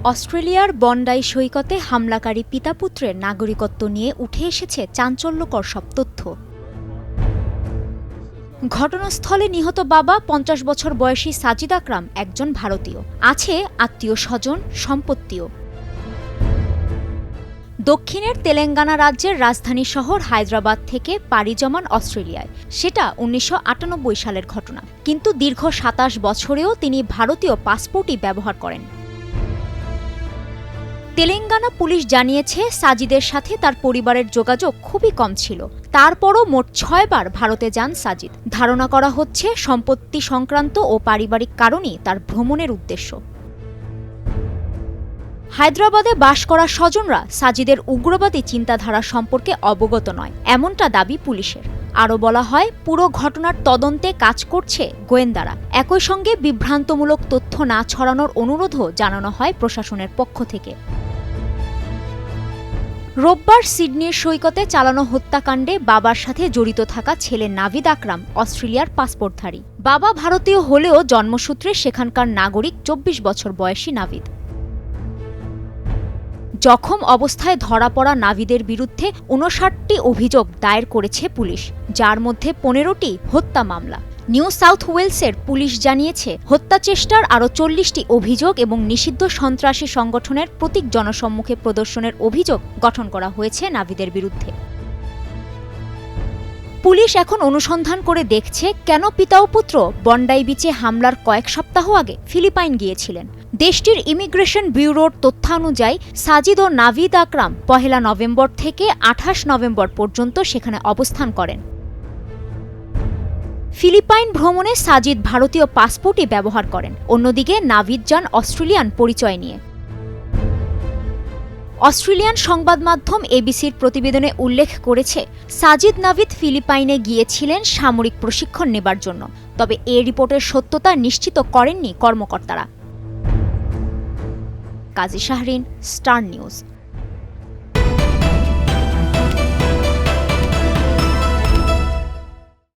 অস্ট্রেলিয়ার বন্ডাই সৈকতে হামলাকারী পিতাপুত্রের নাগরিকত্ব নিয়ে উঠে এসেছে চাঞ্চল্যকর সব তথ্য। ঘটনাস্থলে নিহত বাবা ৫০ বছর বয়সী সাজিদ আকরাম একজন ভারতীয়। আছে আত্মীয় স্বজন, সম্পত্তিও। দক্ষিণের তেলেঙ্গানা রাজ্যের রাজধানী শহর হায়দ্রাবাদ থেকে পাড়ি জমান অস্ট্রেলিয়ায়। সেটা ১৯৯৮ সালের ঘটনা, কিন্তু দীর্ঘ ২৭ বছরেও তিনি ভারতীয় পাসপোর্টই ব্যবহার করেন। তেলেঙ্গানা পুলিশ জানিয়েছে, সাজিদের সাথে তার পরিবারের যোগাযোগ খুবই কম ছিল। তারপরও মোট ৬ বার ভারতে যান সাজিদ। ধারণা করা হচ্ছে সম্পত্তি সংক্রান্ত ও পারিবারিক কারণেই তার ভ্রমণের উদ্দেশ্য। হায়দ্রাবাদে বাস করা স্বজনরা সাজিদের উগ্রবাদী চিন্তাধারা সম্পর্কে অবগত নয়, এমনটা দাবি পুলিশের। আরও বলা হয়, পুরো ঘটনার তদন্তে কাজ করছে গোয়েন্দারা। একই সঙ্গে বিভ্রান্তমূলক তথ্য না ছড়ানোর অনুরোধও জানানো হয় প্রশাসনের পক্ষ থেকে। রোববার সিডনির সৈকতে চালানো হত্যাকাণ্ডে বাবার সাথে জড়িত থাকা ছেলে নাভিদ আকরাম অস্ট্রেলিয়ার পাসপোর্টধারী। বাবা ভারতীয় হলেও জন্মসূত্রে সেখানকার নাগরিক ২৪ বছর বয়সী নাভিদ। জখম অবস্থায় ধরা পড়া নাভিদের বিরুদ্ধে ৫৯টি অভিযোগ দায়ের করেছে পুলিশ, যার মধ্যে ১৫টি হত্যা মামলা। নিউ সাউথ ওয়েলসের পুলিশ জানিয়েছে, হত্যাচেষ্টার আরও ৪০টি অভিযোগ এবং নিষিদ্ধ সন্ত্রাসী সংগঠনের প্রতীক জনসম্মুখে প্রদর্শনের অভিযোগ গঠন করা হয়েছে নাভিদের বিরুদ্ধে। পুলিশ এখন অনুসন্ধান করে দেখছে, কেন পিতা ও পুত্র বন্ডাই বিচে হামলার কয়েক সপ্তাহ আগে ফিলিপাইন গিয়েছিলেন। দেশটির ইমিগ্রেশন ব্যুরোর তথ্যানুযায়ী সাজিদ ও নাভিদ আকরাম ১ নভেম্বর থেকে ২৮ নভেম্বর পর্যন্ত সেখানে অবস্থান করেন। ফিলিপাইন ভ্রমণে সাজিদ ভারতীয় পাসপোর্টই ব্যবহার করেন। অন্যদিকে নাভিদ যান অস্ট্রেলিয়ান পরিচয় নিয়ে। অস্ট্রেলিয়ান সংবাদ মাধ্যম এবিসির প্রতিবেদনে উল্লেখ করেছে, সাজিদ নাভিদ ফিলিপাইনে গিয়েছিলেন সামরিক প্রশিক্ষণ নেবার জন্য। তবে এ রিপোর্টের সত্যতা নিশ্চিত করেননি কর্মকর্তারা। কাজী শাহরিন, স্টার নিউজ।